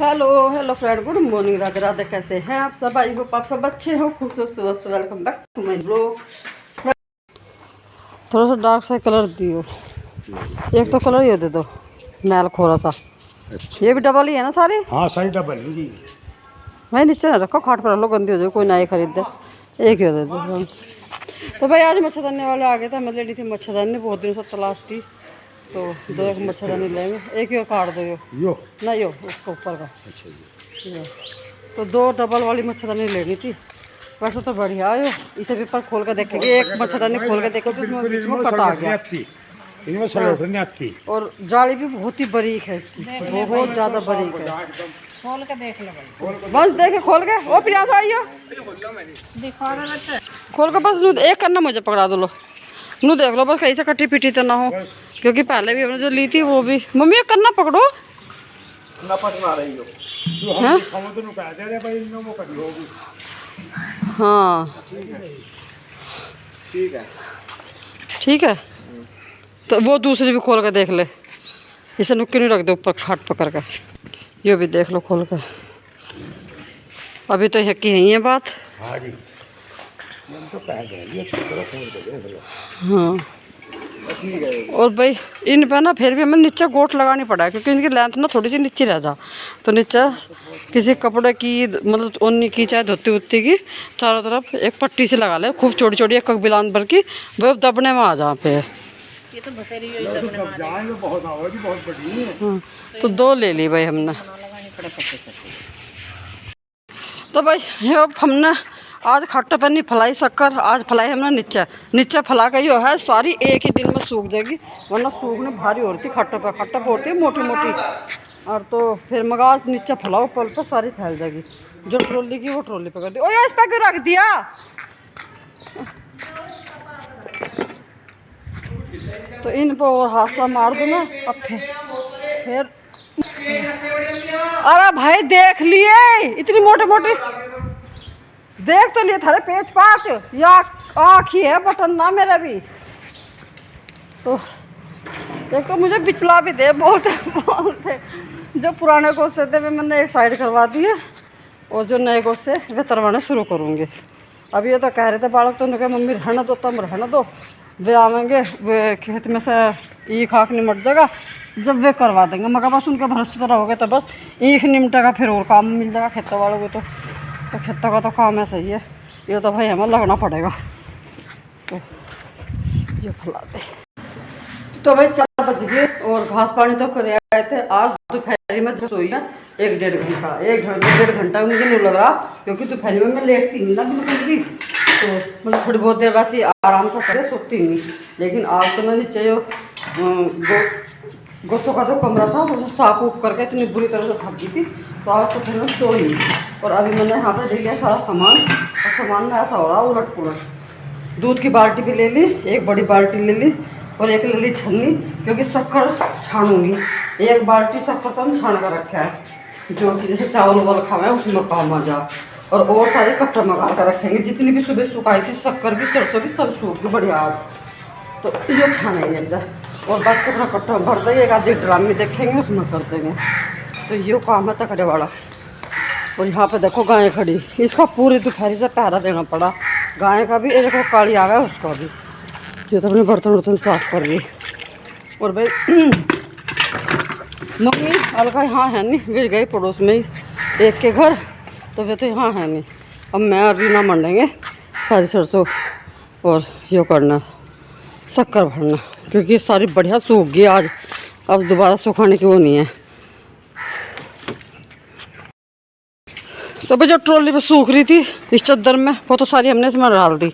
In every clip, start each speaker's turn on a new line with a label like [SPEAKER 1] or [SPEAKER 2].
[SPEAKER 1] Hello hello friend, good morning, Radhe Radhe. कैसे हैं आप सब? आई होप आप सब अच्छे हो, खुश हो, स्वस्थ। Welcome back to my blog. थोड़ा सा डार्क सा कलर दियो, एक तो कलर ये दे दो मैल खोरा सा।
[SPEAKER 2] अच्छा।
[SPEAKER 1] ये भी डबल ही है ना सारी?
[SPEAKER 2] हाँ सारी डबल है जी।
[SPEAKER 1] भाई नीचे ना रखो, खाट पर लो, गंदी हो जाए, कोई नए खरीद दे। एक ही दे दो। तो भाई आज मच्छरदानी वाले आ गए थे, मैं लेनी थी मच्छरदानी, बहुत दिनों से तलाश थी। तो दो एक मच्छरदानी लेंगे, एक ही काट दो यो ना, यो उसको ऊपर का।
[SPEAKER 2] अच्छा जी।
[SPEAKER 1] तो दो डबल वाली मच्छरदानी लेनी थी। वैसे तो बढ़िया है, इसे पेपर खोल कर देखेंगे, एक मच्छरदानी खोल के देखो तो उसमें बीच में कट आ गया।
[SPEAKER 2] इनमें सलवट नहीं आती
[SPEAKER 1] और जाली भी बहुत ही बारीक है इसकी, बहुत ज़्यादा बारीक है।
[SPEAKER 3] खोल के देख लो भाई।
[SPEAKER 1] बस देखे खोल के, ओ प्रिया आइयो
[SPEAKER 3] दिखा रहा बच्चा।
[SPEAKER 1] खोल के, बस नू एक करना, मुझे पकड़ा दो लो, नू देख लो बस कहीं से कट्टी पिटी तो ना हो, क्योंकि पहले भी हमने जो ली थी वो भी। मम्मी एक करना पकड़ो
[SPEAKER 2] ना पकड़ा रही हो।
[SPEAKER 1] हैं?
[SPEAKER 2] हम तो कह दे रहे भाई इनमें वो कटी होगी।
[SPEAKER 1] हाँ
[SPEAKER 2] ठीक है
[SPEAKER 1] ठीक है। तो वो दूसरी भी खोल के देख ले, इसे नुक्की नहीं रख दे ऊपर खाट पकड़ कर। ये भी देख लो खोल कर, अभी तो है कि यही है बात।
[SPEAKER 2] हाँ जी, हम तो कह दे रही है।
[SPEAKER 1] हाँ
[SPEAKER 2] ठीक है।
[SPEAKER 1] और भाई इन पे ना फिर भी हमें नीचे गोट लगानी पड़ा है, क्योंकि इनकी लेंथ ना थोड़ी सी नीचे रह जा, तो नीचे किसी कपड़े की मतलब ऊनी की चाहे धोती उत्ती की चारों तरफ एक पट्टी से लगा ले, खूब छोटी छोटी, एक बिलान भर की, वो दबने में आ जा पे।
[SPEAKER 3] ये तो बसेरी हुई
[SPEAKER 2] तो तब जाएंगे बहुत आवाज़ बहुत बड़ी है।
[SPEAKER 1] हाँ तो दो ले ली भाई हमने।
[SPEAKER 3] लगानी पड़े पट्टे।
[SPEAKER 1] तो भाई ये अब हमने आज खट्टा पे नहीं फलाई शक्कर, आज फलाई हमने नीचे नीचे फला के यो है सारी एक ही दिन में सूख जाएगी, वरना सूखने भारी हो रही थी। खट्टा पे होती है मोटी मोटी, और तो फिर मगाज नीचे फलाओ पल पे सारी फैल जाएगी। जो ट्रॉली की वो ट्रॉली पे कर दी। ओ यार इस पे क्यों रख दिया? तो इन पर और हादसा मार दो ना अब फिर। अरे भाई देख लिए, इतनी मोटी मोटी देख तो लिए थारे पेच पाच या आँख ही है बटन ना मेरा भी। तो एक तो मुझे बिचला भी दे, बोलते बोलते जो पुराने गोश्ते थे वे मैंने एक साइड करवा दिए, और जो नए गोश्ते वे तरवाने शुरू करूँगी। अब ये तो कह रहे थे बालक, तो उन्होंने कहा मम्मी रहने दो, तुम रहने दो, वे आवेंगे, वे खेत में से ईख खाक निमट जाएगा, जब वे करवा देंगे। मगर बस उनके भरोसे पर रहोगे तो बस ईख निमटेगा, फिर और काम मिल जाएगा खेतों वालों को। तो खेतों का तो काम है, सही है, ये तो भाई हमें लगना पड़ेगा। तो ये फैलाते तो भाई 4 बज गए और घास पानी तो कर आए थे। आज दोपहर में जो सोई है 1-1.5 घंटा, 1-1.5 घंटा मुझे नहीं लग रहा, क्योंकि दोपहर में मैं लेटती नहीं ना बिल्कुल भी, तो मतलब थोड़ी बहुत देर वैसे आराम से करे, सोती नहीं। लेकिन आज तो मैं नीचे गोतों का जो कमरा था वो साफ उफ करके इतनी बुरी तरह से थक गई थी, तो आज तो फिर मैं सोई। और अभी मैंने यहाँ पर ले लिया सारा सामान, और सामान में ऐसा हो रहा उलट पुलट। दूध की बाल्टी भी ले ली, एक बड़ी बाल्टी ले ली, और एक ले ली छन्नी, क्योंकि शक्कर छानूंगी। एक बाल्टी शक्कर तो हम छान कर रखा है, जो कि जैसे चावल वावल खावा है उसमें काम आ जा। और सारे कट्टा मंगा कर रखेंगे, जितनी भी सुबह सुखाई थी शक्कर भी सरसों भी सब सूख गई बढ़िया आज। तो ये छानेंगे अंदर, और बस कपड़ा कट्टा भर देंगे, एक आधी ड्राम में देखेंगे उसमें कर देंगे। तो ये काम है तकड़े वाला। और यहाँ पे देखो गाय खड़ी, इसका पूरी दोपहर से पहरा देना पड़ा, गाय का भी, ये देखो काली आ गया उसका भी। ये तो अपने बर्तन वर्तन साफ कर रही। और भाई मम्मी अलगा यहाँ है नहीं, वे गई पड़ोस में ही एक के घर, तो वे तो यहाँ है नहीं। अब मैं और रीना मंडेंगे सारी सरसों और यो करना शक्कर भरना, क्योंकि सारी बढ़िया सूख गई आज, अब दोबारा सुखाने की वो नहीं है। तो भाई जो ट्रॉली पे सूख रही थी इस चद्दर में, वो तो सारी हमने इसमें डाल दी।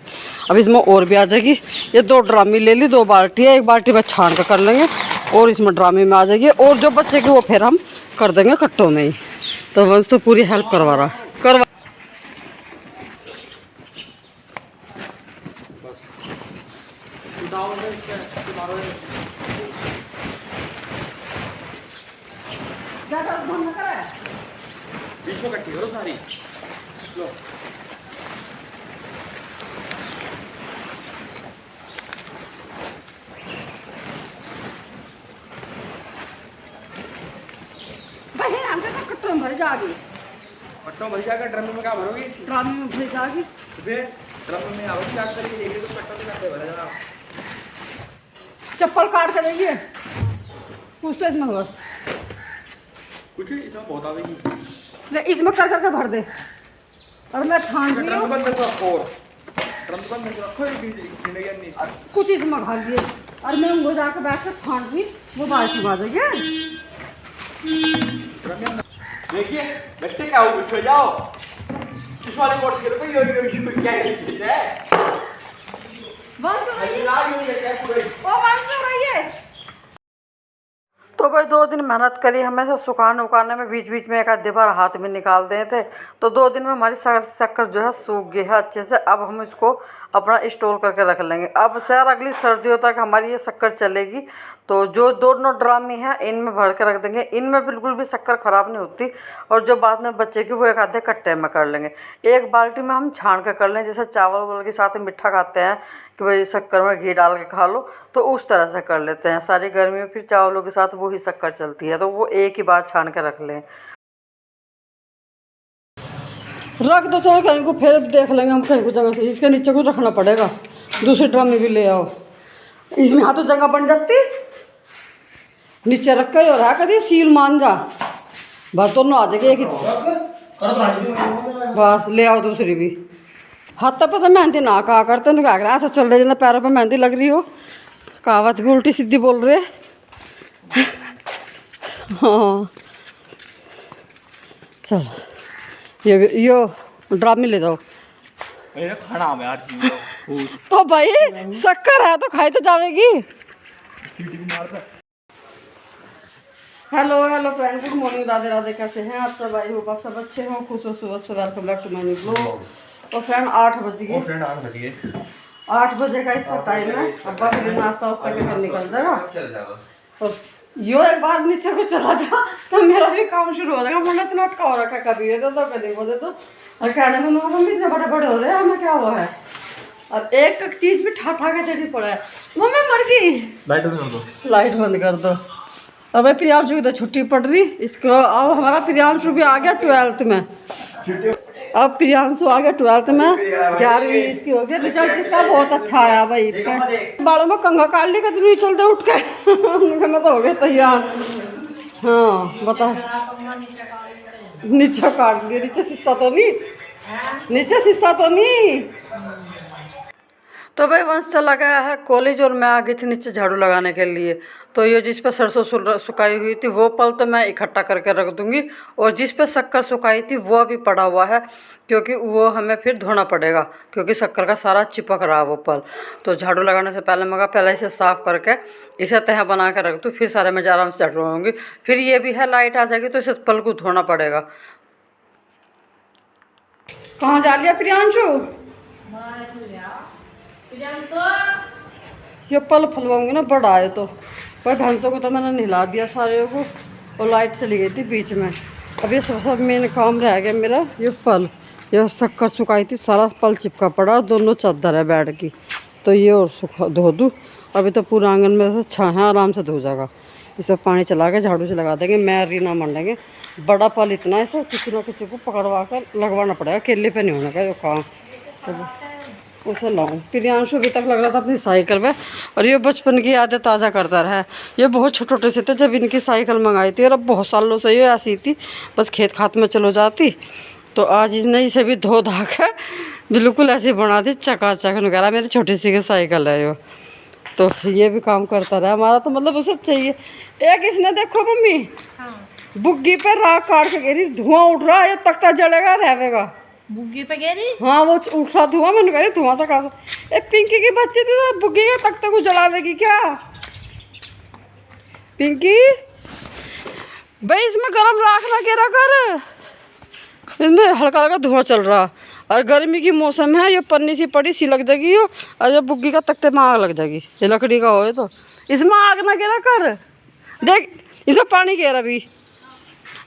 [SPEAKER 1] अब इसमें और भी आ जाएगी। ये 2 ड्रामी ले ली, 2 बाल्टी है, एक बाल्टी में छान कर लेंगे, और इसमें ड्रामी में आ जाएगी, और जो बच्चे वो फिर हम कर देंगे कट्टों में ही। तो वंश तो पूरी हेल्प करवा रहा करवा।
[SPEAKER 2] इसमें कट्टी करो सारी। लो
[SPEAKER 1] भाई हम तो कट्टों में भर जाएगी।
[SPEAKER 2] पट्टों भर जाएगा, ड्रम में क्या भरोगी?
[SPEAKER 1] ड्रामे में भर जाएगी।
[SPEAKER 2] फिर ड्रम में आओगी, स्टार्ट करके देखिए तो पट्टों से कैसे भरेगा।
[SPEAKER 1] चप्पल काट के देखिए, कुछ तो इसमें होगा।
[SPEAKER 2] कुछ इसमें बहुत आवेगी।
[SPEAKER 1] इसमें कर करके भर दे। और मैं छान रही
[SPEAKER 2] ड्रम
[SPEAKER 1] हूँ,
[SPEAKER 2] बंद रखो, और ड्रम बंद रखो, ये जिंदगी नहीं।
[SPEAKER 1] कुछ इसमें भर दिए और मैं उनको जाकर बैठ कर छान रही, वो बाल्टी में आ जाएगी।
[SPEAKER 2] देखिए बैठे क्या हो, कुछ हो जाओ इस वाले कोर्स के रुपए यो क्या है?
[SPEAKER 1] बंद हो रही है,
[SPEAKER 2] ये
[SPEAKER 1] वो बंद हो रही है। तो भाई 2 दिन मेहनत करी, हमें सुखाने उखाने में बीच बीच में एक आध बार हाथ भी निकाल दिए थे। तो 2 दिन में हमारी शक्कर जो है सूख गई है अच्छे से। अब हम इसको अपना स्टोर करके रख लेंगे। अब सर अगली सर्दियों तक हमारी ये शक्कर चलेगी। तो जो दोनों ड्रामी हैं इनमें भर के रख देंगे। इनमें बिल्कुल भी शक्कर ख़राब नहीं होती। और जो बाद में बचेगी वो एक आधे कट्टे में कर लेंगे। एक बाल्टी में हम छान के कर लें, जैसे चावल वावल के साथ मीठा खाते हैं कि भाई शक्कर में घी डाल के खा लो, तो उस तरह से कर लेते हैं। सारी गर्मी में फिर चावलों के साथ वो ही शक्कर चलती है, तो वो एक ही बार छान के रख लें। रख दो, चलो कहीं को फिर देख लेंगे हम कहीं को जगह से। इसके नीचे को रखना पड़ेगा, दूसरे ड्रम में भी ले आओ। इसमें हाँ तो जगह बन जाती, नीचे रख के और कभी सील मान जा, बस दोनों आ जाएगी एक ही। बस ले आओ दूसरी भी। हाथ पे तो मेहंदी ना कहा करते ना, क्या ऐसा चल रही है ना, पैरों पे मेहंदी लग रही हो, कहावत भी उल्टी सीधी बोल रहे। हाँ चलो यो ड्राम में ले जाओ।
[SPEAKER 2] खाना में यार
[SPEAKER 1] तो भाई शक्कर है तो खाई तो जाएगी। Hello hello friend, good morning, Radhe Radhe. कैसे हैं आप सब? भाई होप आप सब अच्छे हों, खुश हो, सुबह से welcome back to my new blog. तो फ्रेंड 8 बज गए, 8 बजे का इसका टाइम है। अब्बा फिर नाश्ता वास्ता के निकल जाएगा। तो यो एक बार नीचे को चला जा तो मेरा भी काम शुरू हो जाएगा। मुझे इतना अटका हो रखा है, कभी ये दो तो कभी वो दे दो। और कहने में मम्मी इतने बड़े बड़े हो रहे हैं, हमें क्या हुआ है? और एक एक चीज़ भी ठा ठा के देनी पड़ा है। मम्मी मर गई, लाइट बंद कर दो, लाइट बंद कर दो। अब भाई प्रियांशु की तो छुट्टी पड़ रही इसको। अब हमारा प्रियांशु भी आ गया 12th में। अब प्रियांशु आ गया 12th में, 11वीं इसकी हो गई। रिजल्ट इसका बहुत अच्छा आया भाई। बालों में कंघा काट ली, कभी नहीं चलते उठ के। मैं तो हो गया तैयार। हाँ बता, नीचे काट लिया, नीचे शीशा तो नहीं, नीचे शीशा तो नहीं। तो भाई वंश चला गया है कॉलेज और मैं आ गई थी नीचे झाड़ू लगाने के लिए। तो ये जिस पे सरसों सुखाई हुई थी वो पल तो मैं इकट्ठा करके रख दूंगी, और जिस पे शक्कर सुखाई थी वो अभी पड़ा हुआ है, क्योंकि वो हमें फिर धोना पड़ेगा, क्योंकि शक्कर का सारा चिपक रहा है वो पल। तो झाड़ू लगाने से पहले मैं पहले इसे साफ़ करके इसे तह बना के रख दूँ, फिर सारे मैं आराम से झाड़ू लगाऊंगी। फिर ये भी है लाइट आ जाएगी तो इसे पल को धोना पड़ेगा। कहाँ जा लिया प्रियांशु? ये पल फलवाऊंगी ना, बड़ा आए तो। भाई भैंसों को तो मैंने नहला दिया सारे को, और लाइट चली गई थी बीच में। अब ये सब मेन काम रह गया मेरा। ये पल, ये शक्कर सुखाई थी, सारा पल चिपका पड़ा, और दोनों चादर है बेड की। तो ये और सुखा धो दूँ। अभी तो पूरा आंगन में से छा है, आराम से धो जाएगा। इसमें पानी चला के झाड़ू से लगा देंगे, मैं रीना मंडेंगे। बड़ा पल इतना, इसे किसी ना किसी को पकड़वा कर लगवाना पड़ेगा, अकेले पे नहीं होना का जो काम। उसे लाऊं। प्रियांशु अभी तक लग रहा था अपनी साइकिल में, और ये बचपन की यादें ताज़ा करता रहा है। ये बहुत छोटे छोटे से थे जब इनकी साइकिल मंगाई थी, और अब बहुत सालों से ये ऐसी थी, बस खेत खात में चलो जाती। तो आज इसने इसे भी धो धा कर बिल्कुल ऐसी बना दी, चकाचक वगैरह। मेरी छोटी सी की साइकिल है ये। तो ये भी काम करता रहा हमारा, तो मतलब उसे चाहिए। एक इसने देखो मम्मी, बुग्गी पे राख काट के गिरी, धुआं उठ रहा है, ये तख्ता जलेगा रहेगा।
[SPEAKER 3] बुग्गी पे गिरी?
[SPEAKER 1] हाँ वो उठ रहा धुआं, मैंने कहा धुआं सा कहा। ए पिंकी की बच्ची तो बुग्गी के तख्ते को जलावेगी क्या? पिंकी भाई इसमें गरम राख ना गिरा कर, इसमें हल्का हल्का धुआं चल रहा। और गर्मी की मौसम है, ये पन्नी सी पड़ी सी लग जाएगी हो, और ये बुग्गी का तख्ते में आग लग जाएगी। ये लकड़ी का हो तो इसमें आग ना गिरा कर। देख इसमें पानी गिर, अभी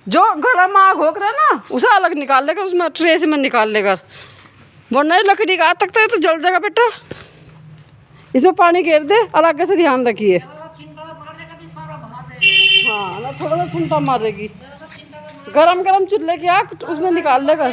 [SPEAKER 1] जो गर्म आग हो कर ना उसे अलग निकाल लेकर, उसमें ट्रे से में निकाल लेकर, वरना लकड़ी का तख्ता है तो जल जाएगा बेटा। इसमें पानी गिर दे, और आगे से ध्यान रखिए। हाँ ना थोड़ा सा ठंडा मारेगी, गरम गरम चूल्हे की आग तो उसमें निकाल लेगा।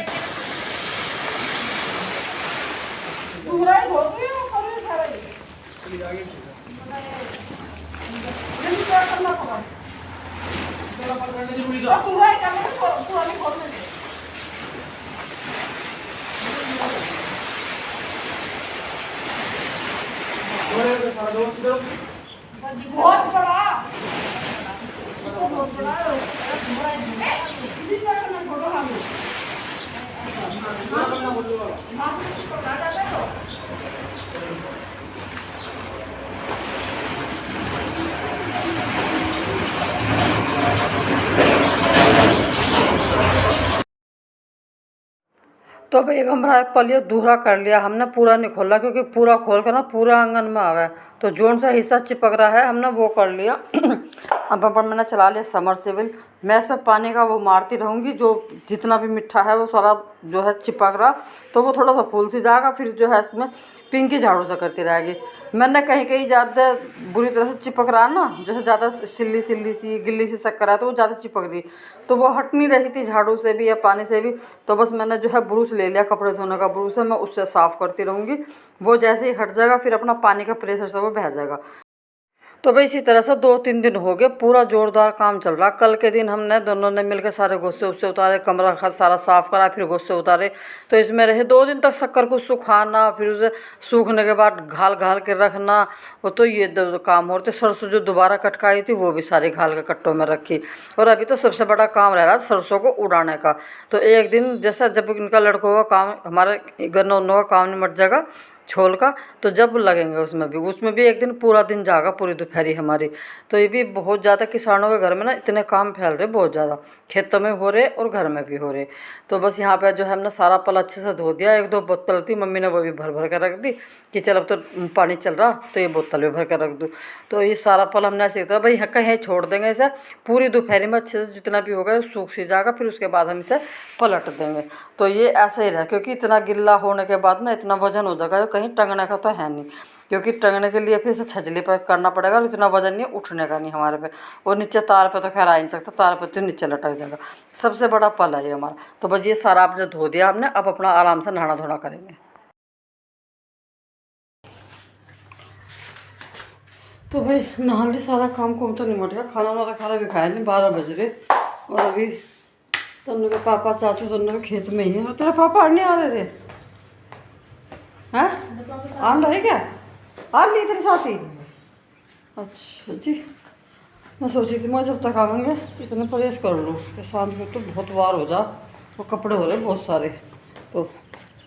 [SPEAKER 1] बहुत बड़ा तो भाई अब हमारा पलिया दूसरा कर लिया हमने, पूरा नहीं खोला क्योंकि पूरा खोल कर ना पूरा आंगन में आवा है, तो जोन सा हिस्सा चिपक रहा है हमने वो कर लिया। अब अपन मैंने चला लिया समरसेबल। मैं इस पर पानी का वो मारती रहूँगी, जो जितना भी मिट्टा है वो सारा जो है चिपक रहा, तो वो थोड़ा सा फूल सी जाएगा, फिर जो है इसमें पिंकी झाड़ू सा करती रहेगी। मैंने कहीं कहीं ज़्यादा बुरी तरह से चिपक रहा है ना, जैसे ज़्यादा सिल्ली सिल्ली सी गिल्ली सी शक्कर है तो वो ज़्यादा चिपक रही, तो वो हट नहीं रही थी झाड़ू से भी या पानी से भी। तो बस मैंने जो है ब्रूस ले लिया, कपड़े धोने का ब्रूस है, मैं उससे साफ़ करती रहूँगी। वो जैसे ही हट जाएगा फिर अपना पानी का प्रेशर से वो बह जाएगा। तो भाई इसी तरह से 2-3 दिन हो गए, पूरा जोरदार काम चल रहा। कल के दिन हमने दोनों ने मिलकर सारे गुस्से उससे उतारे, कमरा सारा साफ करा, फिर गुस्से उतारे। तो इसमें रहे 2 दिन तक शक्कर को सुखाना, फिर उसे सूखने के बाद घाल घाल के रखना। वो तो ये दो काम हो रहे थे। सरसों जो दोबारा कटकाई थी वो भी सारी घाल के कट्टों में रखी। और अभी तो सबसे बड़ा काम रह रहा है सरसों को उड़ाने का। तो एक दिन जैसा जब इनका लड़कों का काम, हमारे गन्नों उन्नों का काम निमट जाएगा छोल का, तो जब लगेंगे उसमें भी एक दिन पूरा दिन जाएगा, पूरी दोपहरी हमारी। तो ये भी बहुत ज़्यादा किसानों के घर में ना इतने काम फैल रहे, बहुत ज़्यादा खेतों में हो रहे और घर में भी हो रहे। तो बस यहाँ पे जो है हमने सारा पल अच्छे से धो दिया। 1-2 बोतल थी, मम्मी ने वो भी भर भर कर रख दी कि चल अब तो पानी चल रहा तो ये बोतल भी भर कर रख दूँ। तो ये सारा पल हमने ऐसे किया भाई, कहीं छोड़ देंगे इसे, पूरी दोपहरी में अच्छे से जितना भी होगा सूख सी जाएगा, फिर उसके बाद हम इसे पलट देंगे। तो ये ऐसे ही रहा, क्योंकि इतना गिल्ला होने के बाद ना इतना वजन हो जाएगा, कहीं टंगने का तो है नहीं, क्योंकि टंगने के लिए फिर इसे छजली पर करना पड़ेगा और इतना वजन नहीं उठने का नहीं हमारे पे। और नीचे तार पे तो खैर आ ही नहीं सकता, तार पे तो नीचे लटक जाएगा। सबसे बड़ा पल है ये हमारा। तो बस ये सारा आपने धो दिया हमने, अब अपना आराम से नहाना धोना करेंगे। तो भाई नहा ली, सारा काम को तो निमट गया, खाना वाना खाना भी खाया नहीं, 12 बज रहे। और अभी तन्नू के पापा चाचू तन्नू के खेत में ही है। तेरे पापा नहीं आ रहे थे हैं? आन रहे क्या? आ ली तेरे साथ ही? अच्छा जी। मैं सोची थी मैं जब तक आऊँगे इतने परहेज कर लूँ कि शाम को तो बहुत वार हो जा, वो कपड़े हो रहे बहुत सारे। तो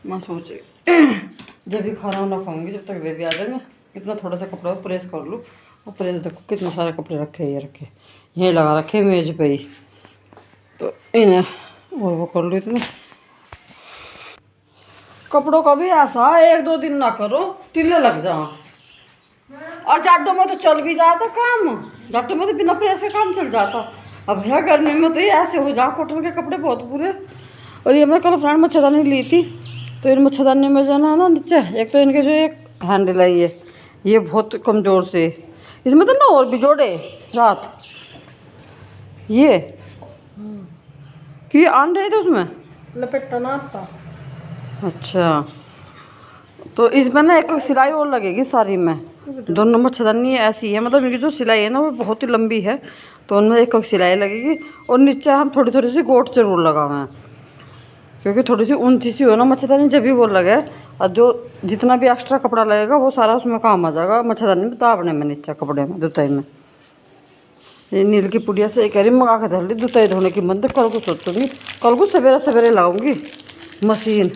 [SPEAKER 1] मैं सोची जब भी खाना वाना खाऊँगी, जब तक वे भी आ जाएंगे, इतना थोड़ा सा कपड़ा प्रेस कर लूँ। और प्रेस देखो कितने सारे कपड़े रखे, ये रखे, यहीं लगा रखे मेज पे ही। तो इन्हें और वो कर लूँ। इतने कपड़ों का भी ऐसा 1-2 दिन ना करो, टिल्ले लग जाओ। और जाटों में तो चल भी जाता काम, जाटों में तो बिना प्रेस से काम चल जाता। अब भैया गर्मी में तो ये ऐसे हो जाओ, कॉटन के कपड़े बहुत बुरे। और ये मैं कल फ्रेंड मच्छरदानी ली थी, तो इन मच्छरदानी में जो है ना नीचे एक तो इनके जो एक हैंडल है ये बहुत कमज़ोर से, इसमें तो ना और भी जोड़े रात ये कि आन रहे थे उसमें
[SPEAKER 3] लपेटा ना आता।
[SPEAKER 1] अच्छा, तो इसमें ना एक सिलाई और लगेगी सारी में। दोनों मच्छरदानी ऐसी है, मतलब इनकी जो सिलाई है ना वो बहुत ही लंबी है, तो उनमें एक सिलाई लगेगी। और नीचे हम थोड़ी थोड़ी सी गोट जरूर लगाए हैं, क्योंकि थोड़ी सी ऊंची सी हो ना मच्छरदानी जब भी वो लगे, और जो जितना भी एक्स्ट्रा कपड़ा लगेगा वो सारा उसमें काम आ जाएगा मच्छरदानी में दाबने में, नीचे कपड़े में दुताई में। ये नील की पुड़िया से कह रही मंगा के धर ली दुताई धोने की मन, तो कल को सोचूंगी, कल को सवेरे सवेरे लाऊंगी मशीन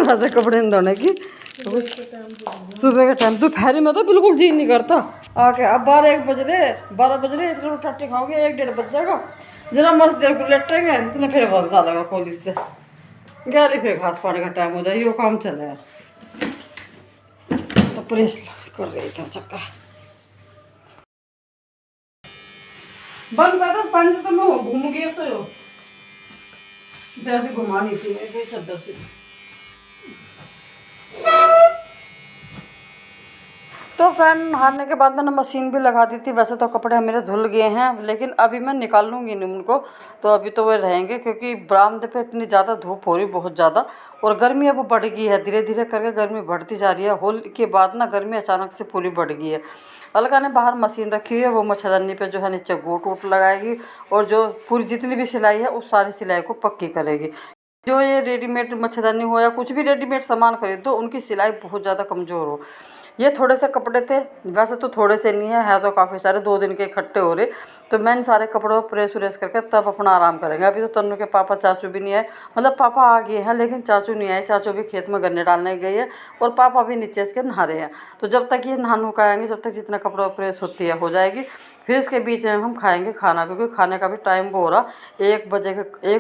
[SPEAKER 1] ऐसे कपड़े धोने की। तो सुबह के टाइम दोपहरी में तो बिल्कुल जी नहीं करता आके। अब 12-1 बज रहे, 12 बज रहे, इतने रोटी खाओगे 1-1:30 बज जाएगा। जरा मस्त देर को लेटेंगे, इतने फिर बहुत ज़्यादा कॉलेज से गहरी फिर घास पाने का टाइम हो जाए, ये काम चल रहा है। तो प्रेस कर रही था चक्कर बंद कर दो, पानी तो मैं घूम गया तो जैसे घुमा नहीं थी मेरे चद्दर से। तो फ्रेंड नहाने के बाद मैंने मशीन भी लगा दी थी। वैसे तो कपड़े मेरे धुल गए हैं, लेकिन अभी मैं निकाल लूँगी नहीं उनको, तो अभी तो वे रहेंगे क्योंकि बरामदे पे इतनी ज़्यादा धूप हो रही, बहुत ज़्यादा, और गर्मी अब बढ़ गई है। धीरे धीरे करके गर्मी बढ़ती जा रही है। होली के बाद ना गर्मी अचानक से पूरी बढ़ गई है। अलका ने बाहर मशीन रखी हुई है, वो मच्छरदानी पे जो है नीचे गोट वोट लगाएगी और जो पूरी जितनी भी सिलाई है उस सारी सिलाई को पक्की करेगी। जो ये रेडीमेड मच्छरदानी हो या कुछ भी रेडीमेड सामान खरीदो, उनकी सिलाई बहुत ज़्यादा कमज़ोर हो। ये थोड़े से कपड़े थे, वैसे तो थोड़े से नहीं है तो काफ़ी सारे, 2 दिन के इकट्ठे हो रहे। तो मैं इन सारे कपड़ों को प्रेस व्रेस करके तब अपना आराम करेंगे। अभी तो तन्नू के पापा चाचू भी नहीं आए, मतलब पापा आ गए हैं लेकिन चाचू नहीं आए। चाचू भी खेत में गन्ने डालने गए हैं और पापा भी नीचे इसके नहा रहे हैं। तो जब तक ये नहा नुका आएंगे, जब तक जितना कपड़ों प्रेस होती है हो जाएगी, फिर इसके बीच में हम खाएंगे खाना, क्योंकि खाने का भी टाइम वो हो रहा, 1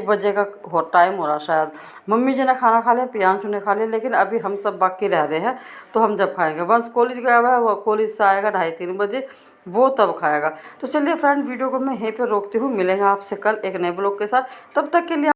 [SPEAKER 1] बजे का टाइम हो रहा शायद। मम्मी जी ने खाना खा लिया, प्रियांशु ने खा लिया, लेकिन अभी हम सब बाकी रह रहे हैं। तो हम जब खाएंगे, बस कॉलेज गया हुआ है, वो कॉलेज से आएगा 2:30-3 बजे, वो तब खाएगा। तो चलिए फ्रेंड, वीडियो को मैं यहीं पे रोकती हूँ। मिलेंगे आपसे कल एक नए ब्लॉग के साथ। तब तक के लिए